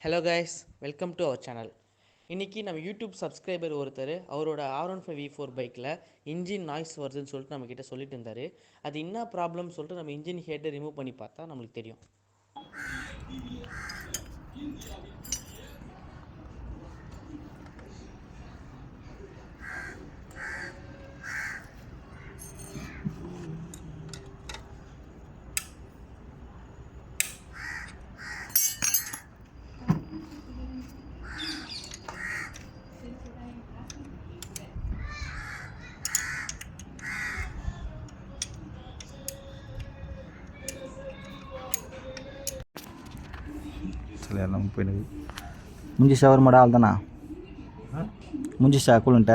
Hello guys, welcome to our channel. இன்றைக்கி நம்ம YouTube subscriber ஒருத்தர் அவரோட R15V4 பைக்கில் இன்ஜின் நாய்ஸ் வருதுன்னு சொல்லிட்டு நம்மக்கிட்ட சொல்லிட்டு இருந்தார். அது என்ன ப்ராப்ளம்னு சொல்லிட்டு நம்ம இன்ஜின் ஹெட்டை ரிமூவ் பண்ணி பார்த்தா நம்மளுக்கு தெரியும். எல்லாம் போயிடுது. ಮುಂಜಿ ಶವರ್ ಮಾಡ ಅಲ್ದನ ಮುಂಜಿ ಶಾಕುಳುಂಟ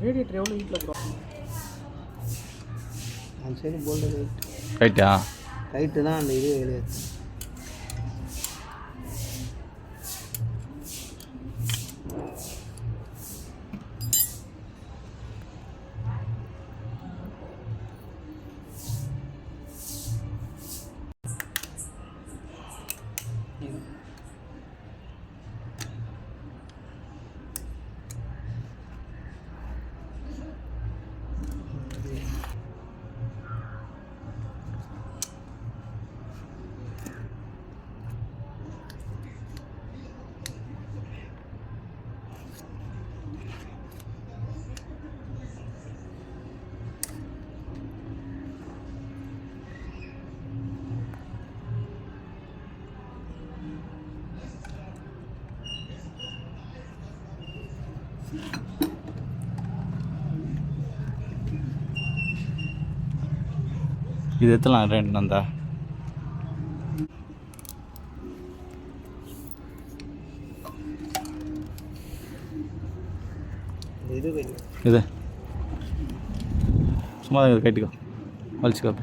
ரேடியேட்டர் எவ்வளோ ஹீட்டில் ப்ரோ? அந்த சைடு போல்டு ரைட்டா ரைட்டு தான் அந்த இது வெளியே. இது எத்தலாம் ரெண்டு அந்த இது சும்மா கட்டிக்கோ வலிச்சுக்கோ.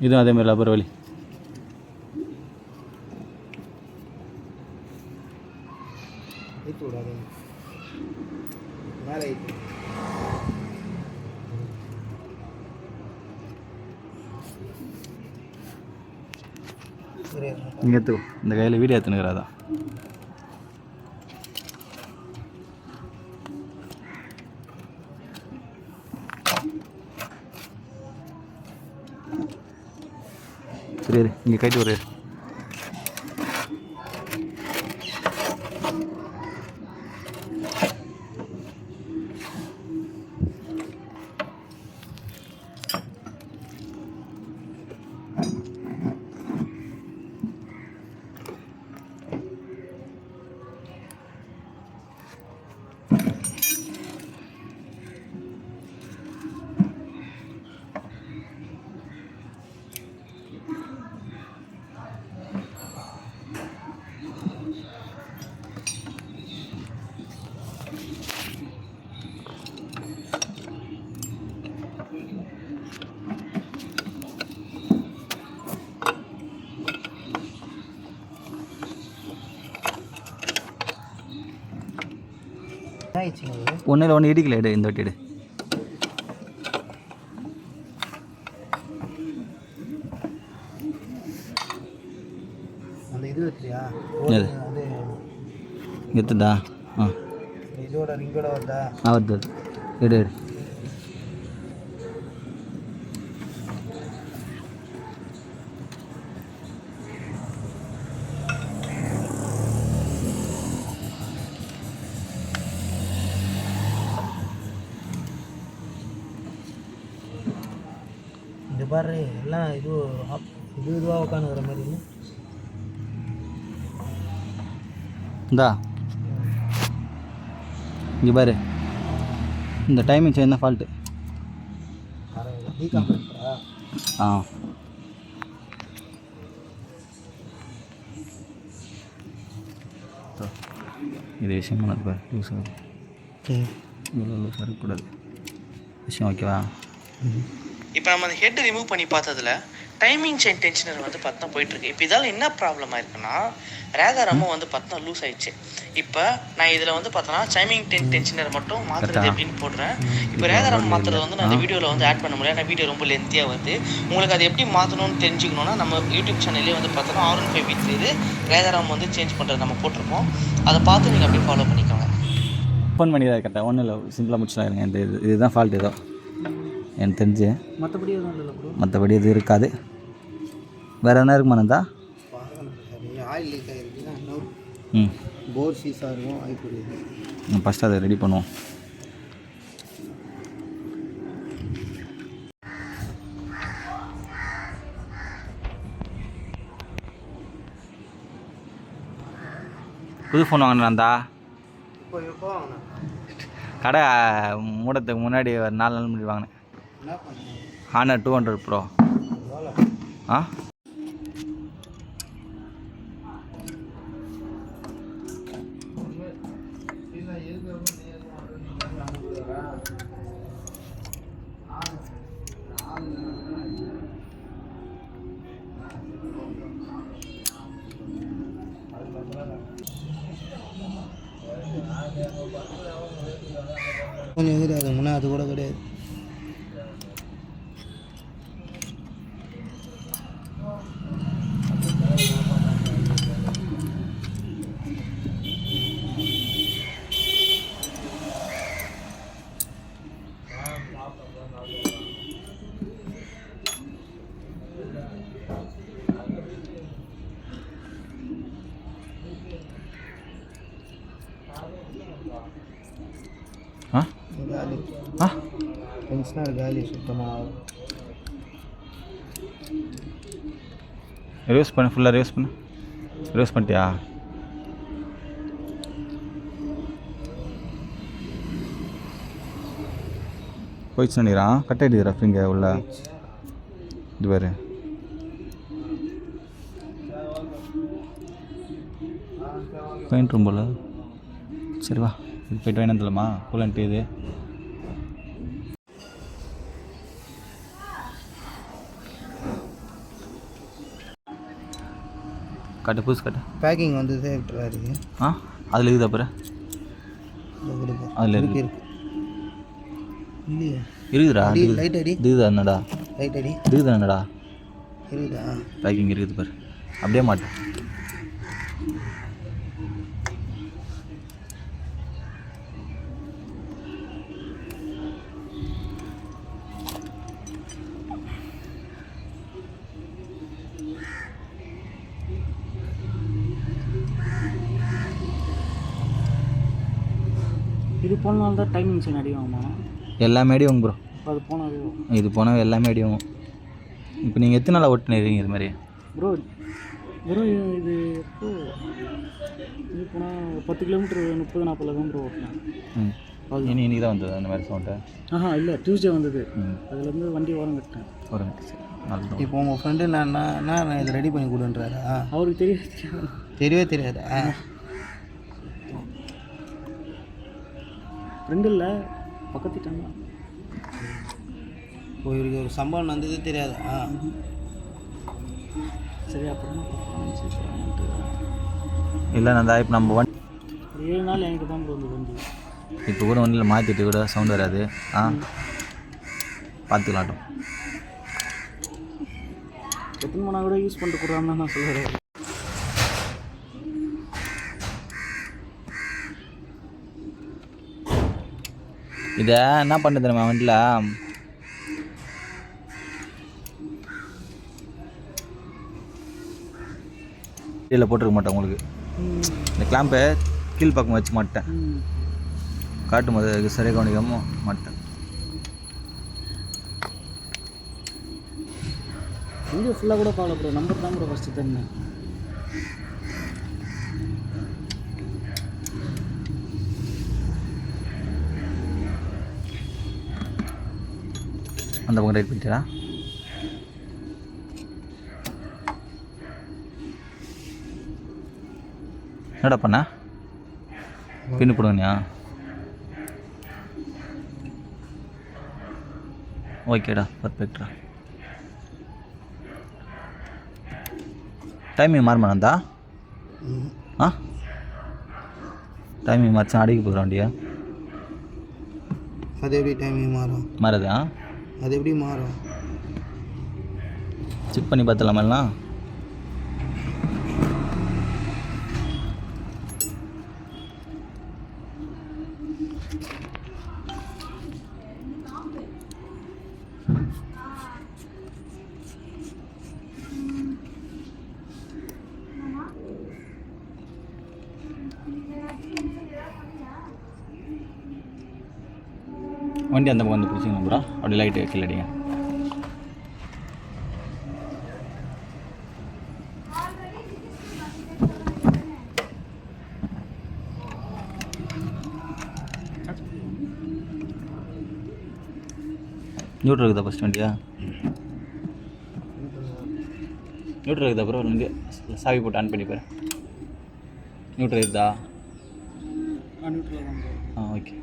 இதுவும் அதேமாதிரி லப்பர் வலி. இங்கே எடுத்துக்கோ, இந்த கையில் வீடியோ எடுத்துனுக்கிறதா. சரி இங்கே கைட்டு ஒரு ஒன்றில் ஒன்று இடிக்கல. எடு, இந்த வாட்டி எடு. அந்த இது வச்சியா அது எத்துதா? ஆ இதோட ரிங்கோட வருதா? வருது. எடு எடு. இது பாரு எல்லாம் இதுவாக உட்காந்துக்கிற மாதிரி இல்லை. இந்தா இங்கே பாரு, இந்த டைமிங் செயின் தான் ஃபால்ட்டு. ஆ இது விஷயம் பண்ணது பாரு, லூஸ் ஆகும். இவ்வளோ லூஸ் இருக்கக்கூடாது விஷயம், ஓகேவா? இப்போ நம்ம அந்த ஹெட் ரிமூவ் பண்ணி பார்த்ததுல டைமிங் செயின் டென்ஷனர் வந்து பார்த்தா போயிட்டுருக்கு. இப்போ இதால் என்ன ப்ராப்ளம் ஆயிருக்குன்னா, ரேகாரமும் வந்து பார்த்தா லூஸ் ஆயிடுச்சு. இப்போ நான் இதில் வந்து பார்த்தோன்னா டைமிங் டென்ஷனர் மட்டும் மாற்றுறது எப்படின்னு போடுறேன். இப்போ ரேகாரம் மாற்றுறது வந்து நான் அந்த வீடியோவில் வந்து ஆட் பண்ண முடியல, ஏன்னா வீடியோ ரொம்ப லென்த்தியாக வந்து. உங்களுக்கு அது எப்படி மாற்றணும்னு தெரிஞ்சுக்கணுன்னா நம்ம யூடியூப் சேனல்லே வந்து பார்த்தோன்னா R15 V3 ரேகாரம் வந்து சேஞ்ச் பண்ணுறது நம்ம போட்டிருப்போம். அதை பார்த்து நீங்கள் அப்படியே ஃபாலோ பண்ணிக்கோங்க. ஓப்பன் பண்ணி தான் கரெக்டாக, ஒன்றும் இல்லை, சிம்பிளாக முடிச்சுட்டாருங்க. இந்த இதுதான் ஃபால்ட் ஏதோ எனக்கு தெரிஞ்சு. மற்றபடி எதுவும் இல்லை ப்ரோ, மற்றபடி எதுவும் இருக்காது. வேறு என்ன இருக்குமாண்ணா? ஆயில் லீக் ஆகிருக்குன்னா ம், போர் சீஸாக இருக்கும், ஆயில் புரியுது. ஃபஸ்ட்டு அதை ரெடி பண்ணுவோம். புது ஃபோன் வாங்கினாந்தா இப்போ வாங்கினா கடை மூடத்துக்கு முன்னாடி ஒரு 4 நாள் முன்னாடி வாங்கினேன். என்ன பண்ணேன்? Honour 200 Pro. ஆ கொஞ்சம் கிடையாது, முன்னே அது கூட கிடையாது. ஆ காலி ஆ டென்ஷனாக காலி சுத்தமாக. ரிவர்ஸ் பண்ணு, ஃபுல்லாக ரிவர்ஸ் பண்ணு. ரிவர்ஸ் பண்ணிட்டியா? போயிடுச்சு நினைக்கிறான். கட் ஆகிடுதுரா ஃபிங்க உள்ள. இது பாரு, பெயிண்ட் ரூம் போல். சரி வா, இது போய்ட்டு வேணாந்தலமா கூலன்ட்டு இது. கட்டு புதுசு கட்டு. பேக்கிங் வந்து சேஃப்டாக இருக்குது. ஆ அதில் இருக்குது அப்புறம் அதில் இருக்கு இருக்கு. இல்லையா? இருக்குதுடா, லைட் அடி, இதுதா என்னடா, லைட் அடி இதுதா என்னடா, இருக்குதா? பேக்கிங் இருக்குது பாரு, அப்படியே மாட்டேன். இது போனால தான் டைமிங் செயின் அடிவாகுமா? எல்லாமே அடிவாங்க ப்ரோ. அது போனால் இது போனால் எல்லாமே அடிவாகும். இப்போ நீங்கள் எத்தனை நாளாக ஓட்டுனீங்க இது மாதிரி? ப்ரோ இது எப்போ இது போனால் 10 கிலோமீட்டர் 30-40 தான் ப்ரோ ஓட்டினேன். ம், அது இன்னைக்கு தான் வந்தது அந்த மாதிரி சவுண்டு? இல்லை, டியூஸ்டே வந்தது. அதுலேருந்து வண்டி ஓரம் கட்டினேன். ஒரு நல்லது. இப்போ உங்கள் ஃப்ரெண்டு நான் இதை ரெடி பண்ணி கொடுன்றாரா? அவருக்கு தெரியவே தெரியாதா? ஃப்ரெண்டு இல்லை, பக்கத்துட்டாங்க. இப்போ இவருக்கு ஒரு சம்பளம் வந்தது தெரியாதா? சரி, அப்புறம் இல்லை நான் இப்போ நம்ம வண்டி 7 நாள் எனக்கு தான் ப்ரோ வந்து வண்டி. இப்போ கூட வண்டியில் மாற்றிட்டு கூட சவுண்ட் வராது. ஆ பார்த்துக்கலாட்டும். எத்தனை மணி கூட யூஸ் பண்ணிட்டு கொடுறான்னு தான் நான் சொல்லுறேன். இதை என்ன பண்ணுறது தெரியுமா, வண்டியில் கீழே போட்டிருக்க மாட்டேன். உங்களுக்கு இந்த கிளாம்பை கீழ் பக்கம் வச்சு மாட்டேன், காட்டும் போது சரியாக கவனிக்காமல் மாட்டேன். வீடியோ ஃபுல்லாக கூட பார்க்கல ப்ரோ, நம்பர் தான் ப்ரோ ஃபஸ்ட்டு தந்தேன். அந்த பக்கம் ரைட் பண்ணிட்டா. என்னடா பண்ண பின்னு போடுங்கண்ணா. ஓகேடா, பர்ஃபெக்டா. டைமிங் மாறுமாண்ணா? ஆ, டைமிங் மாறிச்சா அடிக்க போகிறோம் வண்டியா? அது எப்படி டைமிங் மாறும்? மாறுதா? அது எப்படி மாறும்? செக் பண்ணி பார்த்துலாமா? வண்டி அந்த பக்கம் வந்து பிடிச்சிங்க ப்ரோ, அப்படி லைட்டு கீழே அடிங்க. நியூட்ரல் இருக்குதா ஃபஸ்ட் வண்டியா? நியூட்ரல் இருக்குதா ப்ரோ? இங்கே சாவி போட்டு ஆன் பண்ணி பாரு. நியூட்ரல் இருக்குதா? ஆ, ஓகே.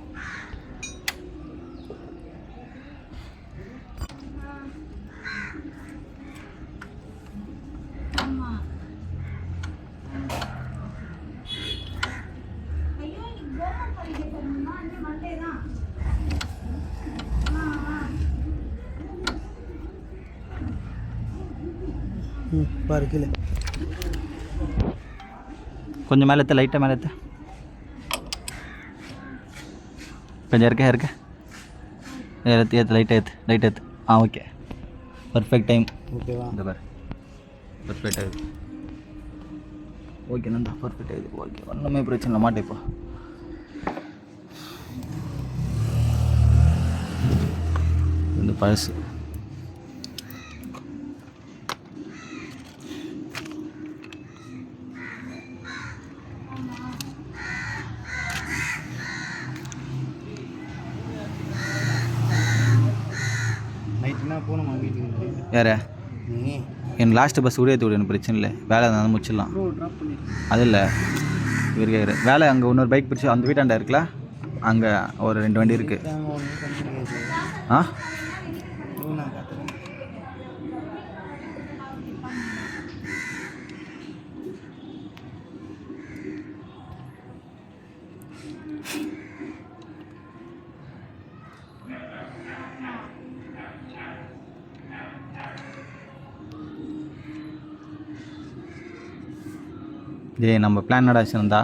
பாரு கீழே கொஞ்சம் மேலே ஏற்ற, லைட்டாக மேலே ஏற்ற. கொஞ்சம் இருக்க ஏற்று லைட்டாக ஏற்று. ஆ, ஓகே. Perfect time. ஓகேவா? இந்த பாரு, பர்ஃபெக்ட் ஆகுது. ஓகே நந்தா, பர்ஃபெக்ட் ஆகுது. ஓகே, ஒன்றுமே பிரச்சனை இல்லை. மாட்டேப்பா. இந்த பழசு நைட்டுனா போகணுமா வீட்டுக்கு? யார? நீ என் லாஸ்ட்டு பஸ் கூட ஏற்றி விடு, எனக்கு பிரச்சனை இல்லை. வேலை இருந்தாலும் முடிச்சிடலாம். அது இல்லை, இவர் கேட்குற வேலை. அங்கே இன்னொரு பைக் பிடிச்சி அந்த வீட்டாண்டா இருக்குல்ல, அங்கே ஒரு 2 வண்டி இருக்குது. ஆ, நான் காத்துறேன். டேய், நம்ம பிளான் என்னடா வச்சுருந்தா?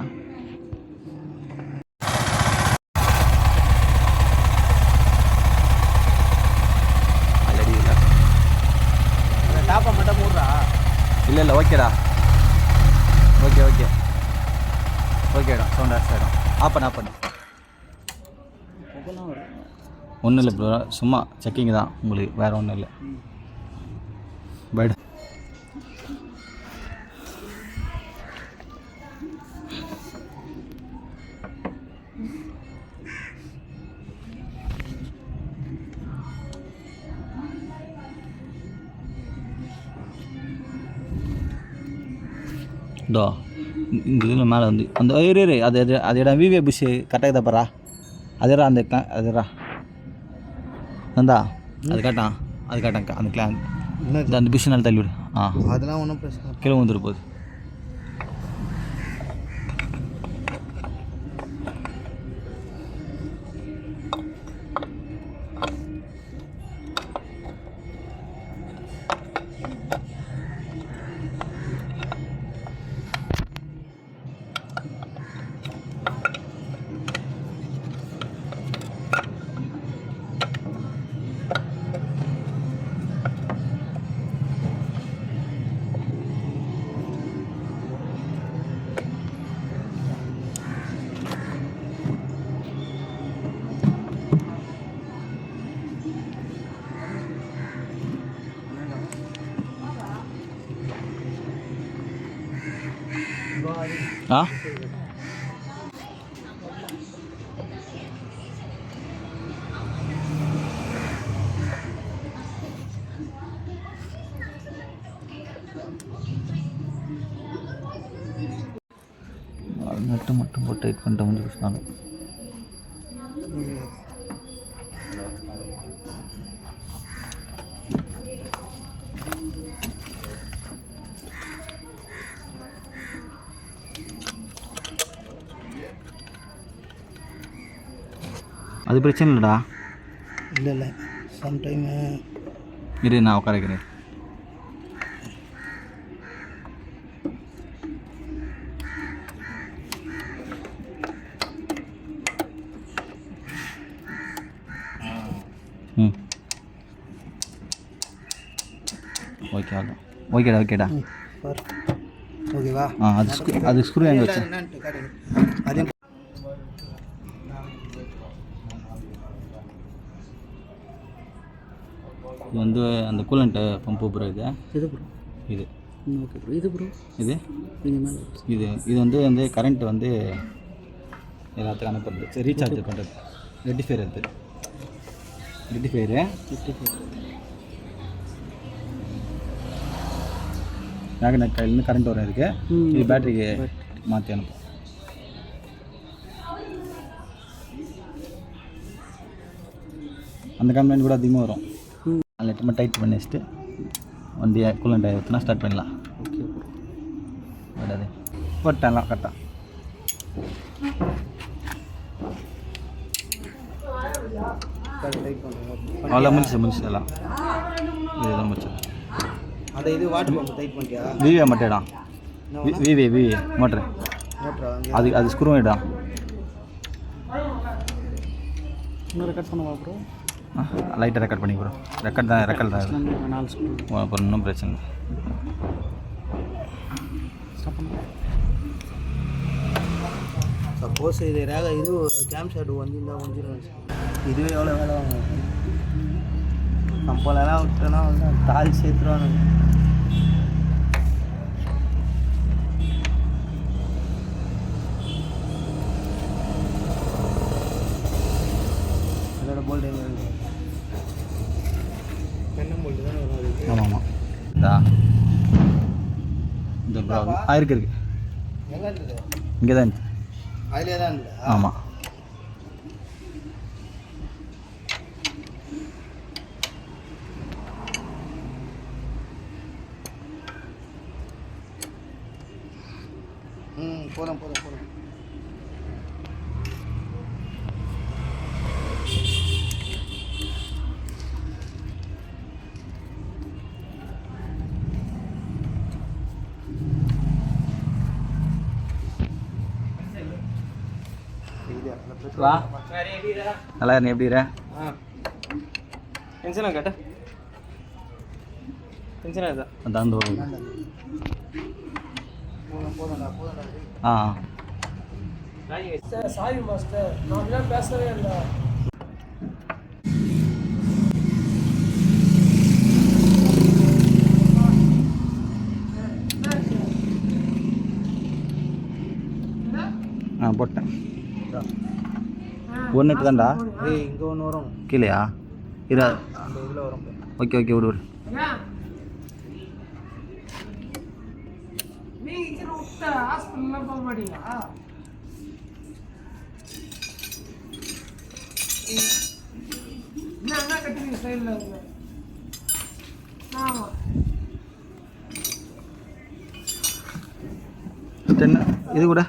ஆல்ரெடி இல்லை. டாப்பை மட்டும் மூடுறா. இல்லை, ஓகேடா. ஓகேடா. சவுண்ட் ஆகிடும். ஆஃப் பண்ணு. ஒன்றும் இல்லை ப்ரோ, சும்மா செக்கிங் தான் உங்களுக்கு, வேறு ஒன்றும் இல்லை. பைடு இதோ இங்கே இதில் மேலே வந்து அந்த அது இடம் விவே புஷ் கரெக்டாக தான் பாரா. அதுரா அதுரா நந்தா, அது காட்டான் அந்த கிளாங் அந்த புஷ் நாள் தள்ளி விடு. ஆ, அதெல்லாம் ஒன்றும் பிரச்சனை. கீழே வந்துட்டு போகுது. ஆ, நட்டு மட்டும் போட்டு டைட் பண்ணிட்டு முடிஞ்சு வச்சுனாங்க. அது பிரச்சனை இல்லைடா. இல்லை சம்டைமு இரு நான் உட்கார வைக்கிறேன். ம் ஓகேடா. ஓகேவா? அது ஸ்க்ரூ எங்கே வச்சு அதே இது வந்து அந்த கூலண்ட்டு பம்பு ப்ரோ. இது ப்ரோ. இது ஓகே ப்ரோ. இது ப்ரோ. இது நீங்கள் மேலே இது வந்து கரண்ட் வந்து எல்லாத்துக்கும் அனுப்புறது. சரி, ரீசார்ஜ் பண்ணுறது. ரெட்டிஃபையர் மேக்னெட் கையிலேருந்து கரண்ட் வர இருக்குது. இது பேட்டரிக்கு மாற்றி அனுப்பும். அந்த கம்ப்ளைண்ட் கூட அதிகமாக வரும். அதில் எட்டுமா டைட் பண்ணி வச்சுட்டு வண்டியை கூலண்ட் ஆகி ஊற்றினா ஸ்டார்ட் பண்ணலாம். ஓகே விடாது போட்டேன்லாம் கரெக்டாக. அவ்வளோ முடிச்சு எல்லாம் இதுதான் முடிச்சு. அந்த இது வாட்டர் பம்ப் டைட் பண்ணிட்டியா? விவிஏ மட்டும்டா. விவி மோட்ரு அது ஸ்க்ரூ இடா. இன்னும் ரெக்கார்ட் பண்ணுவா ப்ரோ? லைட்டாக ரெக்கார்ட் பண்ணி ப்ரோ. ரெக்கார்ட் தான் இது. 4 ஸ்க்ரூ. அப்புறம் இன்னும் பிரச்சனை இல்லை. சப்போஸ் இது இது கேம் ஷாட் வந்துருந்தா முடிஞ்சிடும். இதுவே எவ்வளோ வேலை வாங்குவோம். கம்பெல்லாம் விட்டோன்னா வந்து தாலி சேர்த்துருவாங்க. அதோட போல்ட் எங்கே இருக்குது? பெண்ணம் போல்ட்டு தான் வரும். ஆமாம் இந்த ப்ரோ இருக்கு எங்கே இருந்தது? இங்கே தான் இருந்துச்சு. அதிலே தான் இருந்தது. ஆமாம். போதும். வா நல்லா நீ எப்படி டென்ஷனா கேட்ட டென்ஷனா இதா அந்த சாரி மாஸ்டர் நான் அப்படிலாம் பேசவே இல்லை. போட்டேன். ஒன்று தான்டா. இங்கே ஒன்று வரும். கீழேயா? இரு அந்த இதில் வரும். ஓகே விடு. ஹாஸ்பிட்டல்லாம் போக மாட்டீங்களா? என்ன கட்டுறீங்க சைடில்? ஆமாம். இது கூட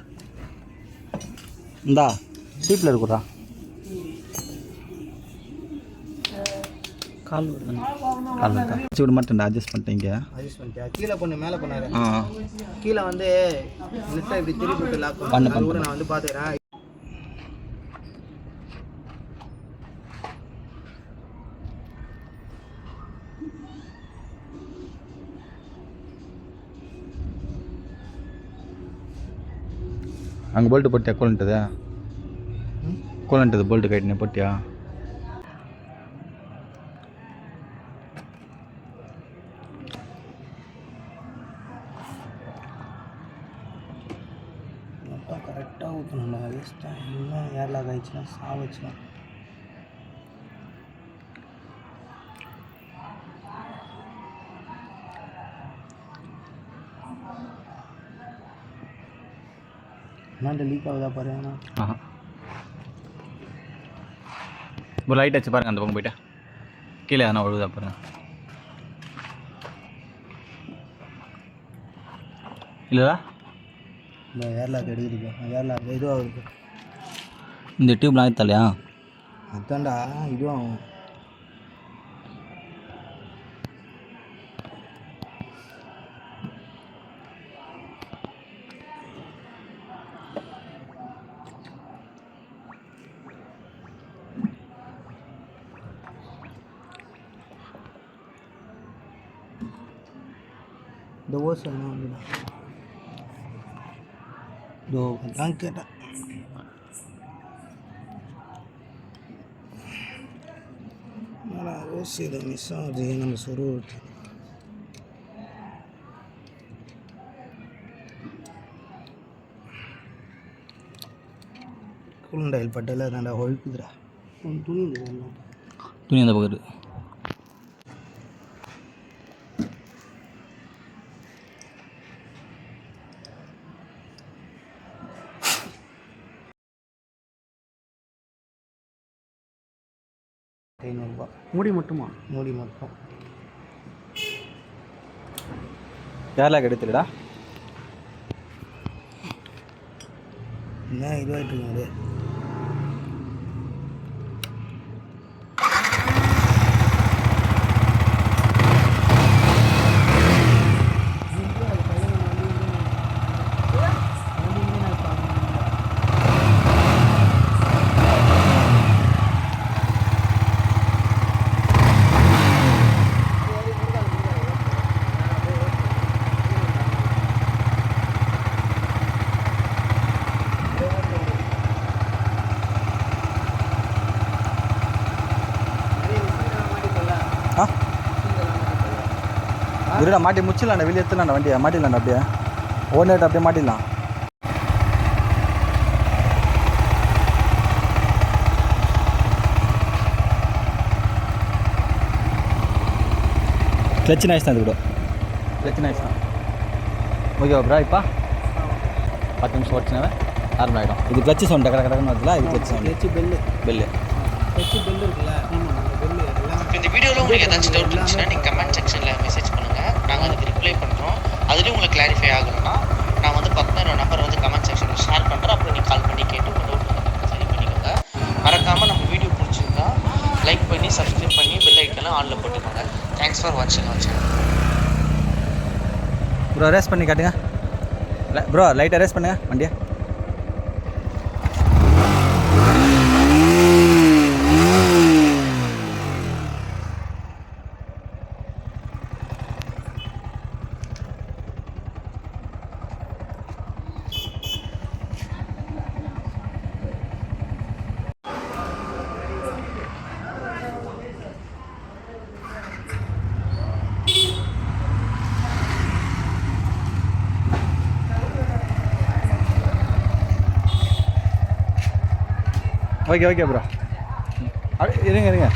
இந்தா சீட்டில் இருக்குடா. கால் விட மாட்டேன்டா. அட்ஜஸ்ட் பண்ணிட்டேன். கீழே பண்ணு, மேலே பண்ணாரு. கீழே வந்து நெட்டை இப்படி திருப்பி போட்டு லாக் பண்ண கூட நான் வந்து பார்த்துக்கிறேன். அங்கே போல்ட்டு போட்டியா? கூலன்ட்டது போல்ட்டு கைட்டினே போட்டியா? கரெக்டாக ஊற்றணும்டா. வேஸ்ட்டாக இன்னும் ஏர்லாக் ஆகிடுச்சுன்னா சாவச்சுன்னா. என்ன லீக் ஆகுதா பாரு. ஆஹா ஒரு லைட் வச்சு பாருங்கள், அந்த பக்கம் போய்ட்டு கீழே எதனா ஒழுகுதா பாருங்கள். இல்லைடா இந்த ஏர்லாக் எடுக்குது, ஏர்லாக் இதுவாக இருக்குது. இந்த டியூப்லாம் ஆயிடுத்தாலையா? அதான்டா இதுவாகும். இந்த ஓஸ் என்ன வந்துடா இதோ நான் கேட்டேன். ஓஸ் இதை மிஸ் ஆகுது நம்ம சொருவிட்டு. கூலண்டாயில் பட்டையில் தான்டா ஒழுக்குதுடா. துணி துணி அந்த பக்கம் இருக்குது. ₹500. மூடி மட்டுமா? மூடி மட்டும். ஏர்லாக் எடுத்துடா. என்ன இதுவாகிட்டு இருக்காது. இருடா மாட்டி முடிச்சிடலாம்டா, வெளியே எடுத்துலாம்டா வண்டியை, மாட்டிடலாம்டா அப்படியே ஓடிட்டு அப்படியே மாட்டிடலாம். கிளச்சு நாய்ஸ் தான் இது கூட, கிளச்சு நாய்ஸ் தான். ஓகேவா ப்ரா? இப்போ 10 நிமிஷம் ஓடிச்சுனாவே நார்மல் ஆகிடும். இது கிளச்சு சவுண்ட் கடை கடைன்னு வருதுல, இது clutch sound. Clutch bell bell bell இருக்குல்ல, பெல்லு எல்லாம். இந்த வீடியோவில் உங்களுக்கு ஏதாச்சும் டவுட் இருந்துச்சுன்னா நீங்கள் கமெண்ட் செக்ஷனில் மெசேஜ் பண்ணுங்கள், நாங்கள் அதுக்கு ரிப்ளை பண்ணுறோம். அதுலேயும் உங்களுக்கு கிளாரிஃபை ஆகணும்னா நான் வந்து என்னோட நம்பர் வந்து கமெண்ட் செக்ஷனில் ஷேர் பண்ணுறேன். அப்புறம் நீங்கள் கால் பண்ணி கேட்டு உங்கள் டவுட் வந்து சரி பண்ணிக்கோங்க. மறக்காமல் நம்ம வீடியோ பிடிச்சிருந்தா லைக் பண்ணி சப்ஸ்கிரைப் பண்ணி பெல் ஐக்கனை ஆனில் போட்டுக்கோங்க. தேங்க்ஸ் ஃபார் வாட்சிங் அவர் சேனல். ப்ரோ ரேஸ் பண்ணி காட்டுங்க ப்ரோ, லைட்டாக ரேஸ் பண்ணுங்க வண்டியை. ஓகே ப்ரோ, இருங்க